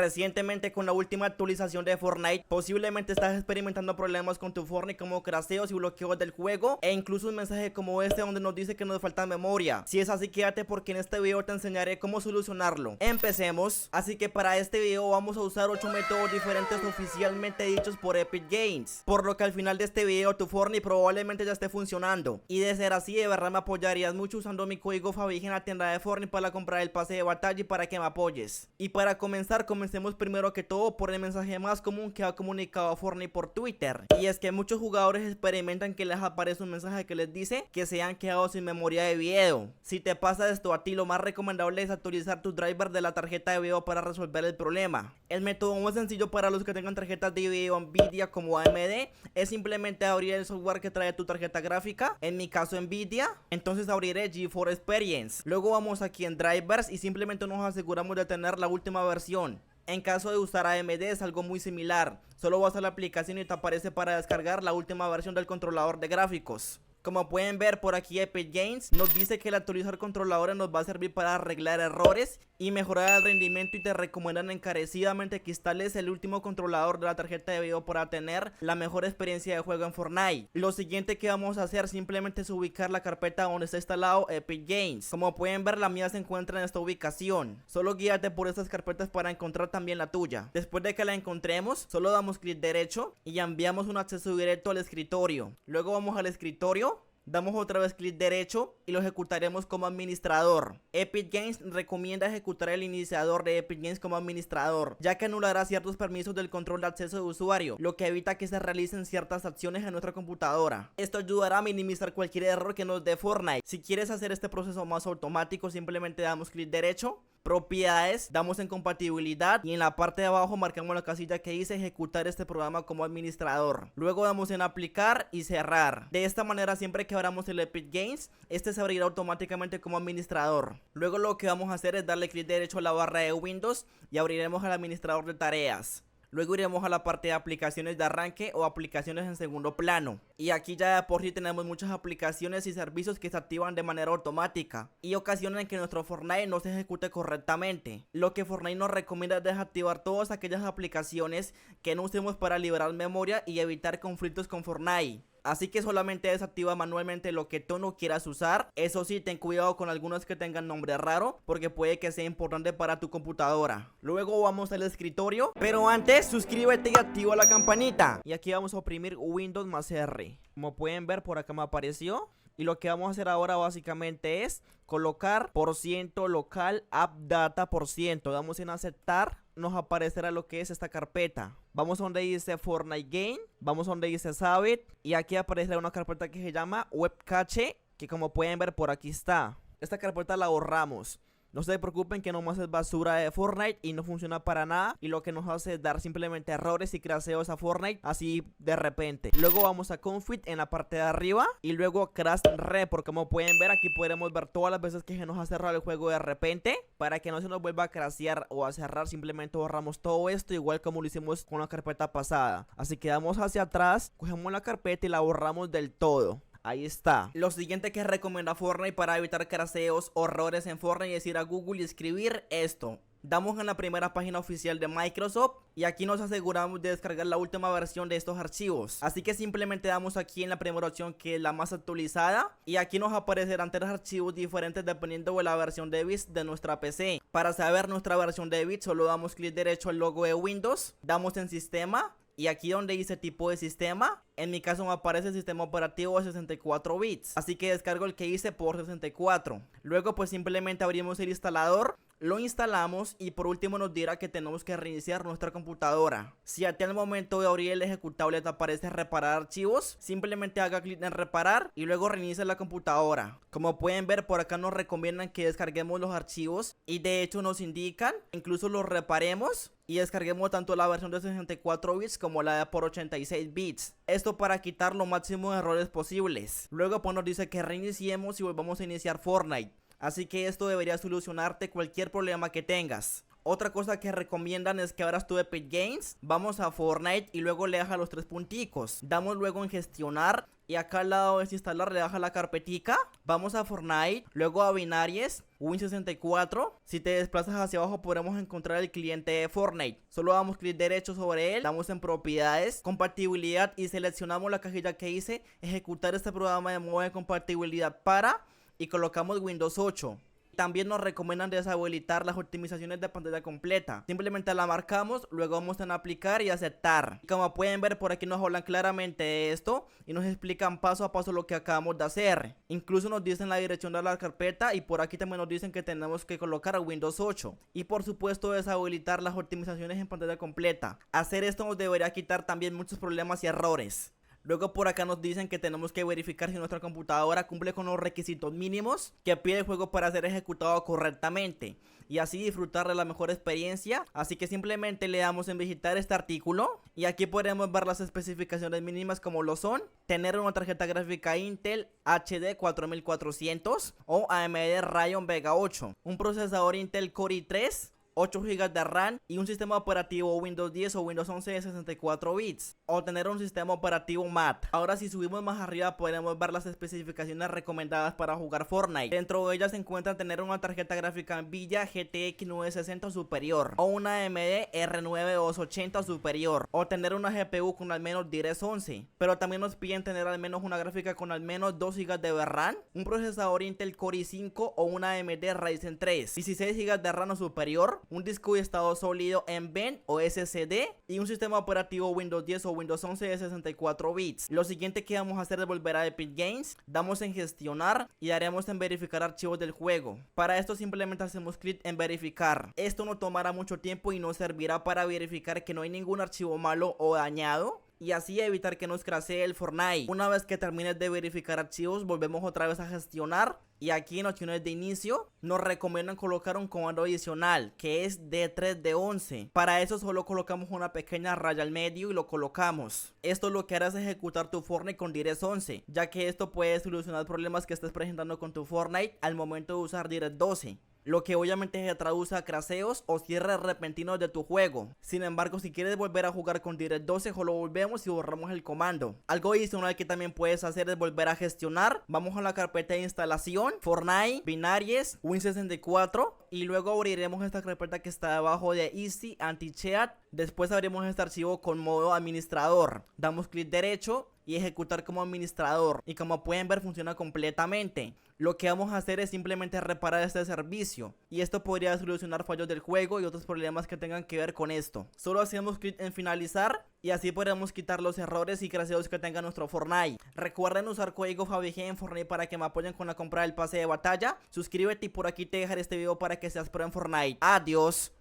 Recientemente con la última actualización de Fortnite, posiblemente estás experimentando problemas con tu Fortnite como craseos y bloqueos del juego e incluso un mensaje como este donde nos dice que nos falta memoria. Si es así, quédate porque en este video te enseñaré cómo solucionarlo. Empecemos. Así que para este video vamos a usar 8 métodos diferentes oficialmente dichos por Epic Games, por lo que al final de este video tu Fortnite probablemente ya esté funcionando, y de ser así de verdad me apoyarías mucho usando mi código Fabig en la tienda de Fortnite para comprar el pase de batalla y para que me apoyes. Y para comenzar, comencemos primero que todo por el mensaje más común que ha comunicado Fortnite por Twitter, y es que muchos jugadores experimentan que les aparece un mensaje que les dice que se han quedado sin memoria de video. Si te pasa esto a ti, lo más recomendable es actualizar tu driver de la tarjeta de video para resolver el problema. El método más sencillo para los que tengan tarjetas de video Nvidia como AMD es simplemente abrir el software que trae tu tarjeta gráfica, en mi caso Nvidia. Entonces abriré GeForce Experience, luego vamos aquí en drivers y simplemente nos aseguramos de tener la última versión. En caso de usar AMD es algo muy similar, solo vas a la aplicación y te aparece para descargar la última versión del controlador de gráficos. Como pueden ver por aquí, Epic Games nos dice que el actualizar controladores nos va a servir para arreglar errores y mejorar el rendimiento, y te recomiendan encarecidamente que instales el último controlador de la tarjeta de video para tener la mejor experiencia de juego en Fortnite. Lo siguiente que vamos a hacer simplemente es ubicar la carpeta donde está instalado Epic Games. Como pueden ver, la mía se encuentra en esta ubicación, solo guíate por estas carpetas para encontrar también la tuya. Después de que la encontremos, solo damos clic derecho y enviamos un acceso directo al escritorio. Luego vamos al escritorio, damos otra vez clic derecho y lo ejecutaremos como administrador. Epic Games recomienda ejecutar el iniciador de Epic Games como administrador, ya que anulará ciertos permisos del control de acceso de usuario, lo que evita que se realicen ciertas acciones en nuestra computadora. Esto ayudará a minimizar cualquier error que nos dé Fortnite. Si quieres hacer este proceso más automático, simplemente damos clic derecho, propiedades, damos en compatibilidad y en la parte de abajo marcamos la casilla que dice ejecutar este programa como administrador. Luego damos en aplicar y cerrar. De esta manera, siempre que abramos el Epic Games, este se abrirá automáticamente como administrador. Luego lo que vamos a hacer es darle clic derecho a la barra de Windows y abriremos el administrador de tareas. Luego iremos a la parte de aplicaciones de arranque o aplicaciones en segundo plano. Y aquí ya de por sí tenemos muchas aplicaciones y servicios que se activan de manera automática y ocasionan que nuestro Fortnite no se ejecute correctamente. Lo que Fortnite nos recomienda es desactivar todas aquellas aplicaciones que no usemos para liberar memoria y evitar conflictos con Fortnite. Así que solamente desactiva manualmente lo que tú no quieras usar. Eso sí, ten cuidado con algunos que tengan nombre raro, porque puede que sea importante para tu computadora. Luego vamos al escritorio, pero antes suscríbete y activa la campanita. Y aquí vamos a oprimir Windows más R. Como pueden ver, por acá me apareció. Y lo que vamos a hacer ahora básicamente es colocar % local app data %. Damos en aceptar, nos aparecerá lo que es esta carpeta. Vamos a donde dice Fortnite Game, vamos a donde dice Save It, y aquí aparecerá una carpeta que se llama Web Cache, que como pueden ver por aquí está. Esta carpeta la borramos. No se preocupen que nomás es basura de Fortnite y no funciona para nada, y lo que nos hace es dar simplemente errores y craseos a Fortnite así de repente. Luego vamos a Config en la parte de arriba y luego Crash Report. Como pueden ver, aquí podremos ver todas las veces que se nos ha cerrado el juego de repente. Para que no se nos vuelva a crasear o a cerrar, simplemente borramos todo esto, igual como lo hicimos con la carpeta pasada. Así que damos hacia atrás, cogemos la carpeta y la borramos del todo. Ahí está. Lo siguiente que recomienda Fortnite para evitar craseos o errores en Fortnite es ir a Google y escribir esto. Damos en la primera página oficial de Microsoft y aquí nos aseguramos de descargar la última versión de estos archivos. Así que simplemente damos aquí en la primera opción, que es la más actualizada, y aquí nos aparecerán 3 archivos diferentes dependiendo de la versión de bits de nuestra PC. Para saber nuestra versión de bits, solo damos clic derecho al logo de Windows, damos en sistema. Y aquí donde dice tipo de sistema, en mi caso me aparece el sistema operativo de 64 bits. Así que descargo el que hice por 64. Luego pues simplemente abrimos el instalador, lo instalamos y por último nos dirá que tenemos que reiniciar nuestra computadora. Si a ti al momento de abrir el ejecutable te aparece reparar archivos, simplemente haga clic en reparar y luego reinicie la computadora. Como pueden ver, por acá nos recomiendan que descarguemos los archivos y de hecho nos indican incluso los reparemos y descarguemos tanto la versión de 64 bits como la de por 86 bits. Esto para quitar lo máximo de errores posibles. Luego pues nos dice que reiniciemos y volvamos a iniciar Fortnite. Así que esto debería solucionarte cualquier problema que tengas. Otra cosa que recomiendan es que abras tu Epic Games, vamos a Fortnite y luego le das a los 3 punticos. Damos luego en gestionar y acá al lado de desinstalar le das a la carpetica. Vamos a Fortnite, luego a Binaries, Win64. Si te desplazas hacia abajo podremos encontrar el cliente de Fortnite. Solo damos clic derecho sobre él, damos en propiedades, compatibilidad y seleccionamos la cajilla que dice ejecutar este programa de modo de compatibilidad para y colocamos Windows 8. También nos recomiendan deshabilitar las optimizaciones de pantalla completa. Simplemente la marcamos, luego vamos en aplicar y aceptar. Como pueden ver, por aquí nos hablan claramente de esto y nos explican paso a paso lo que acabamos de hacer. Incluso nos dicen la dirección de la carpeta y por aquí también nos dicen que tenemos que colocar Windows 8. Y por supuesto deshabilitar las optimizaciones en pantalla completa. Hacer esto nos debería quitar también muchos problemas y errores. Luego por acá nos dicen que tenemos que verificar si nuestra computadora cumple con los requisitos mínimos que pide el juego para ser ejecutado correctamente y así disfrutar de la mejor experiencia. Así que simplemente le damos en visitar este artículo y aquí podremos ver las especificaciones mínimas como lo son: tener una tarjeta gráfica Intel HD 4400 o AMD Radeon Vega 8, un procesador Intel Core i3, 8 GB de RAM y un sistema operativo Windows 10 o Windows 11 de 64 bits o tener un sistema operativo MAT. Ahora si subimos más arriba podremos ver las especificaciones recomendadas para jugar Fortnite. Dentro de ellas se encuentran tener una tarjeta gráfica Nvidia GTX 960 superior o una AMD R9 280 superior o tener una GPU con al menos DirectX 11, pero también nos piden tener al menos una gráfica con al menos 2 GB de RAM, un procesador Intel Core i5 o una AMD Ryzen 3, 16 GB de RAM o superior, un disco de estado sólido NVMe o SSD y un sistema operativo Windows 10 o Windows 11 de 64 bits. Lo siguiente que vamos a hacer es volver a Epic Games, damos en gestionar y daremos en verificar archivos del juego. Para esto simplemente hacemos clic en verificar. Esto no tomará mucho tiempo y nos servirá para verificar que no hay ningún archivo malo o dañado y así evitar que nos crashee el Fortnite. Una vez que termines de verificar archivos, volvemos otra vez a gestionar y aquí en opciones de inicio nos recomiendan colocar un comando adicional que es D3D11. Para eso solo colocamos una pequeña raya al medio y lo colocamos. Esto lo que hará es ejecutar tu Fortnite con DirectX 11, ya que esto puede solucionar problemas que estés presentando con tu Fortnite al momento de usar DirectX 12. Lo que obviamente se traduce a crasheos o cierres repentinos de tu juego. Sin embargo, si quieres volver a jugar con DirectX 12, solo volvemos y borramos el comando. Algo adicional que también puedes hacer es volver a gestionar. Vamos a la carpeta de instalación, Fortnite, Binaries, Win64 y luego abriremos esta carpeta que está debajo de Easy Anti-Cheat. Después abrimos este archivo con modo administrador. Damos clic derecho y ejecutar como administrador y como pueden ver funciona completamente. Lo que vamos a hacer es simplemente reparar este servicio y esto podría solucionar fallos del juego y otros problemas que tengan que ver con esto. Solo hacemos clic en finalizar y así podremos quitar los errores y crasheos que tenga nuestro Fortnite. Recuerden usar código FabiG en Fortnite para que me apoyen con la compra del pase de batalla. Suscríbete y por aquí te dejaré este video para que seas pro en Fortnite. Adiós.